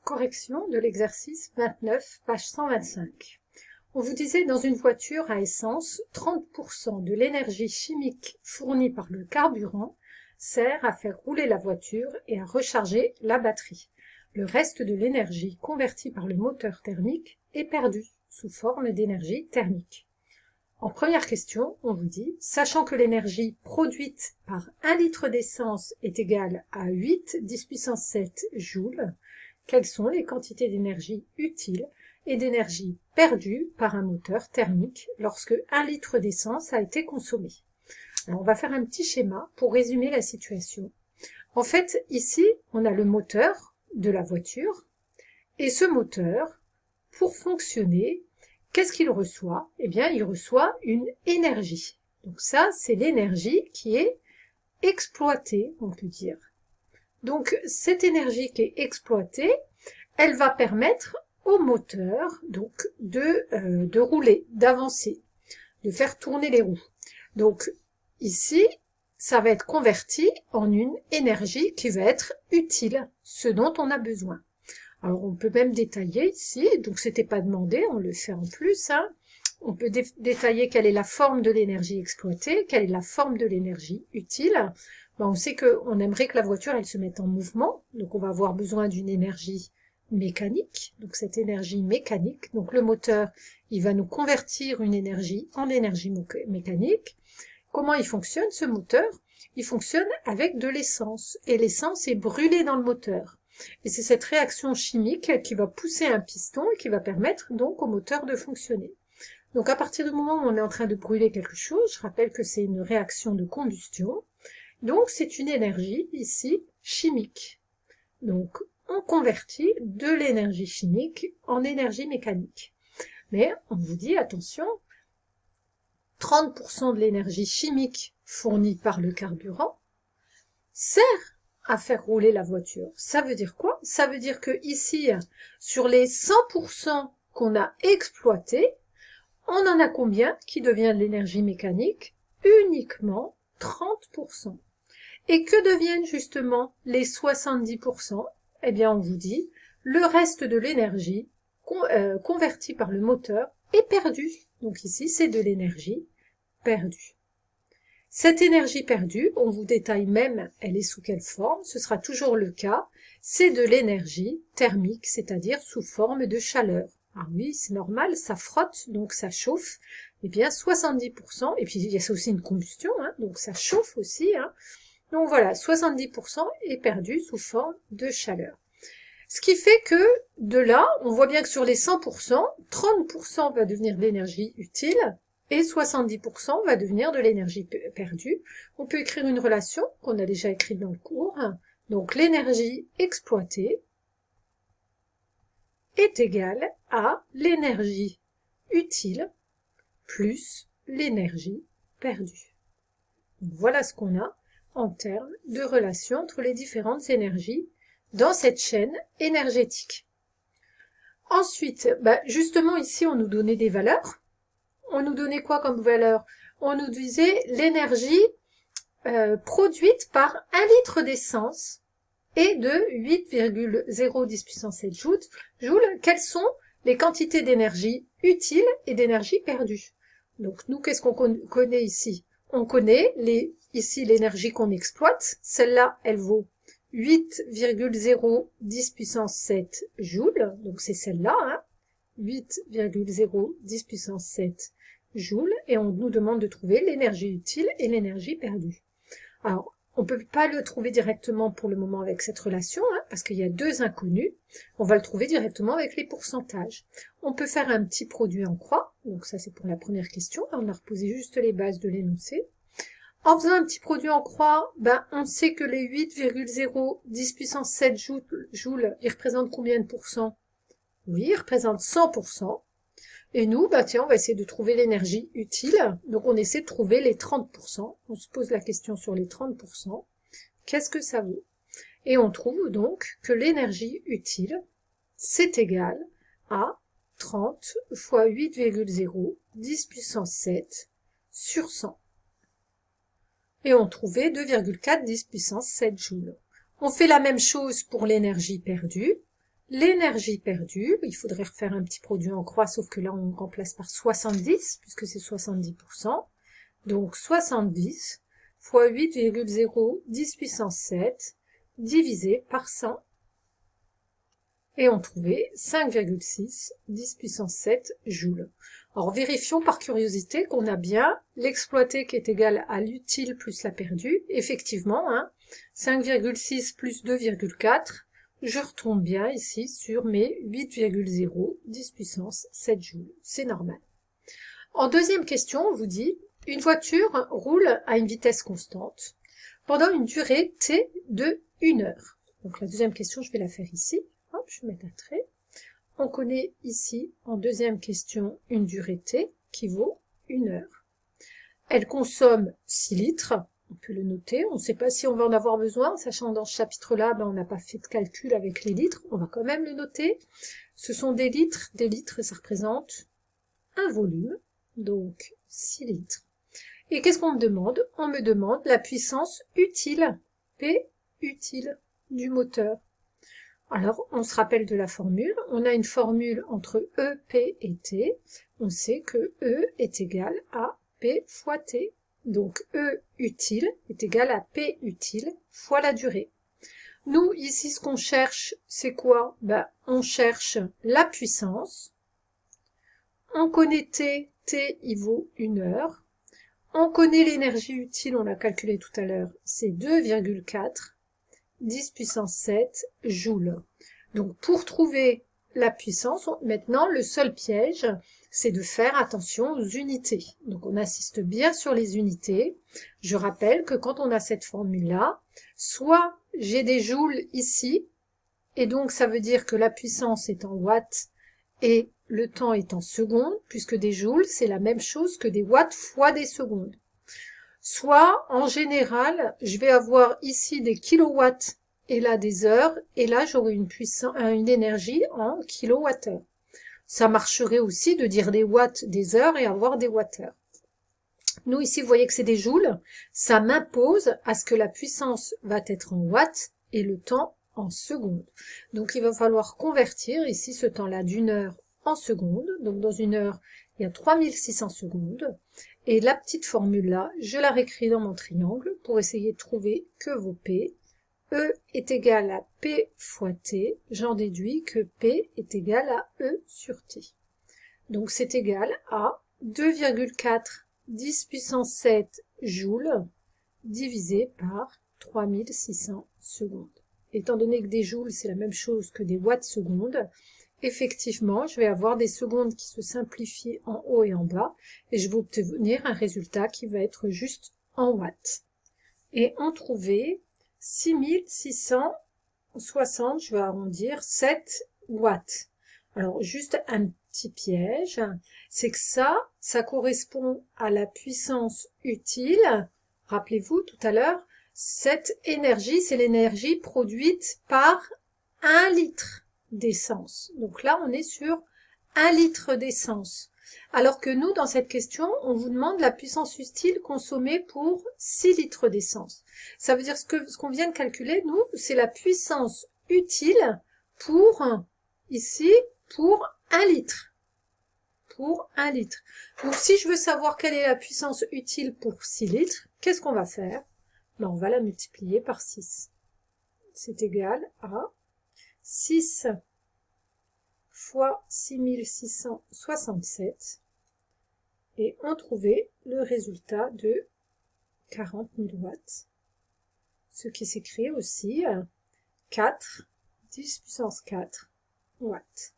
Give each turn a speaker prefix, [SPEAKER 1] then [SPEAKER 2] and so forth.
[SPEAKER 1] Correction de l'exercice 29, page 125. On vous disait, dans une voiture à essence, 30% de l'énergie chimique fournie par le carburant sert à faire rouler la voiture et à recharger la batterie. Le reste de l'énergie convertie par le moteur thermique est perdu sous forme d'énergie thermique. En première question, on vous dit, sachant que l'énergie produite par 1 litre d'essence est égale à 8 10 puissance 7 joules, quelles sont les quantités d'énergie utiles et d'énergie perdue par un moteur thermique lorsque 1 litre d'essence a été consommé. Alors, on va faire un petit schéma pour résumer la situation. En fait, ici, on a le moteur de la voiture, et ce moteur, pour fonctionner, qu'est-ce qu'il reçoit? Eh bien, il reçoit une énergie. Donc ça, c'est l'énergie qui est exploitée, on peut dire. Donc, cette énergie qui est exploitée, elle va permettre au moteur donc de rouler, d'avancer, de faire tourner les roues. Donc, ici, ça va être converti en une énergie qui va être utile, ce dont on a besoin. Alors, on peut même détailler ici, donc c'était pas demandé, on le fait en plus, hein. On peut détailler quelle est la forme de l'énergie exploitée, quelle est la forme de l'énergie utile. Ben, on sait qu'on aimerait que la voiture, elle se mette en mouvement, donc on va avoir besoin d'une énergie mécanique, donc cette énergie mécanique, donc le moteur, il va nous convertir une énergie en énergie mécanique. Comment il fonctionne, ce moteur? Il fonctionne avec de l'essence, et l'essence est brûlée dans le moteur. Et c'est cette réaction chimique qui va pousser un piston et qui va permettre donc au moteur de fonctionner. Donc à partir du moment où on est en train de brûler quelque chose, je rappelle que c'est une réaction de combustion, donc c'est une énergie ici chimique. Donc on convertit de l'énergie chimique en énergie mécanique. Mais on vous dit, attention, 30% de l'énergie chimique fournie par le carburant sert à faire rouler la voiture. Ça veut dire quoi? Ça veut dire que ici, sur les 100% qu'on a exploités, on en a combien qui devient de l'énergie mécanique? Uniquement 30%. Et que deviennent justement les 70%? Eh bien, on vous dit, le reste de l'énergie convertie par le moteur est perdue. Donc ici, c'est de l'énergie perdue. Cette énergie perdue, on vous détaille même, elle est sous quelle forme, ce sera toujours le cas, c'est de l'énergie thermique, c'est-à-dire sous forme de chaleur. Ah oui, c'est normal, ça frotte, donc ça chauffe. Eh bien, 70%, et puis il y a aussi une combustion, hein, donc ça chauffe aussi. Hein. Donc voilà, 70% est perdu sous forme de chaleur. Ce qui fait que, de là, on voit bien que sur les 100%, 30% va devenir de l'énergie utile, et 70% va devenir de l'énergie perdue. On peut écrire une relation qu'on a déjà écrite dans le cours. Donc l'énergie exploitée est égale à l'énergie utile plus l'énergie perdue. Donc voilà ce qu'on a en termes de relation entre les différentes énergies dans cette chaîne énergétique. Ensuite, justement ici on nous donnait des valeurs. On nous donnait quoi comme valeur? On nous disait l'énergie produite par 1 litre d'essence est de 8,010 puissance 7 joules. Quelles sont les quantités d'énergie utiles et d'énergie perdue? Donc nous, qu'est-ce qu'on connaît ici? On connaît ici l'énergie qu'on exploite. Celle-là, elle vaut 8,010 puissance 7 joules. Donc c'est celle-là, hein. 8,010 puissance 7 joules, et on nous demande de trouver l'énergie utile et l'énergie perdue. Alors, on ne peut pas le trouver directement pour le moment avec cette relation, hein, parce qu'il y a deux inconnus. On va le trouver directement avec les pourcentages. On peut faire un petit produit en croix, donc ça c'est pour la première question, on a reposé juste les bases de l'énoncé. En faisant un petit produit en croix, on sait que les 8,010 puissance 7 joules, ils représentent combien de pourcents? Oui, ils représentent 100%. Et nous, tiens, on va essayer de trouver l'énergie utile. Donc, on essaie de trouver les 30%. On se pose la question sur les 30%. Qu'est-ce que ça vaut? Et on trouve donc que l'énergie utile, c'est égal à 30 fois 8,010 puissance 7 sur 100. Et on trouvait 2,4 10 puissance 7 joules. On fait la même chose pour l'énergie perdue. l'énergie perdue, il faudrait refaire un petit produit en croix, sauf que là on remplace par 70, puisque c'est 70%. Donc 70 fois 8,0 10 puissance 7 divisé par 100. Et on trouvait 5,6 10 puissance 7 joules. Alors vérifions par curiosité qu'on a bien l'exploité qui est égal à l'utile plus la perdue. Effectivement, 5,6 plus 2,4, je retombe bien ici sur mes 8,0 10 puissance 7 joules. C'est normal. En deuxième question, on vous dit, une voiture roule à une vitesse constante pendant une durée t de 1 heure. Donc la deuxième question, je vais la faire ici. Hop, je vais mettre un trait. On connaît ici, en deuxième question, une durée t qui vaut 1 heure. Elle consomme 6 litres. On peut le noter. On ne sait pas si on va en avoir besoin, sachant que dans ce chapitre-là, on n'a pas fait de calcul avec les litres. On va quand même le noter. Ce sont des litres. Des litres, ça représente un volume. Donc 6 litres. Et qu'est-ce qu'on me demande? On me demande la puissance utile, P utile, du moteur. Alors, on se rappelle de la formule. On a une formule entre E, P et T. On sait que E est égal à P fois T. Donc, E utile est égal à P utile fois la durée. Nous, ici, ce qu'on cherche, c'est quoi? On cherche la puissance. On connaît T, T, il vaut 1 heure. On connaît l'énergie utile, on l'a calculé tout à l'heure, c'est 2,4 10 puissance 7 joules. Donc pour trouver la puissance, maintenant le seul piège, c'est de faire attention aux unités. Donc on insiste bien sur les unités. Je rappelle que quand on a cette formule-là, soit j'ai des joules ici, et donc ça veut dire que la puissance est en watts et le temps est en secondes, puisque des joules, c'est la même chose que des watts fois des secondes. Soit, en général, je vais avoir ici des kilowatts et là des heures, et là j'aurai une énergie en kilowattheure. Ça marcherait aussi de dire des watts des heures et avoir des wattheures. Nous ici, vous voyez que c'est des joules, ça m'impose à ce que la puissance va être en watts et le temps en secondes. Donc il va falloir convertir ici ce temps-là d'une heure en secondes. Donc dans une heure, il y a 3600 secondes. Et la petite formule-là, je la réécris dans mon triangle pour essayer de trouver que vaut P. E est égal à P fois T. J'en déduis que P est égal à E sur T. Donc c'est égal à 2,4 10 puissance 7 joules divisé par 3600 secondes. Étant donné que des joules, c'est la même chose que des watts secondes, effectivement, je vais avoir des secondes qui se simplifient en haut et en bas, et je vais obtenir un résultat qui va être juste en watts. Et on trouvait 6660, je vais arrondir, 7 watts. Alors, juste un petit piège, c'est que ça correspond à la puissance utile. Rappelez-vous, tout à l'heure, cette énergie, c'est l'énergie produite par 1 litre d'essence. Donc là, on est sur 1 litre d'essence. Alors que nous, dans cette question, on vous demande la puissance utile consommée pour 6 litres d'essence. Ça veut dire ce qu'on vient de calculer, nous, c'est la puissance utile pour, ici, pour 1 litre. Pour 1 litre. Donc si je veux savoir quelle est la puissance utile pour 6 litres, qu'est-ce qu'on va faire? On va la multiplier par 6. C'est égal à 6 fois 6667 et on trouvait le résultat de 40 000 watts, ce qui s'écrit aussi 4 10 puissance 4 watts.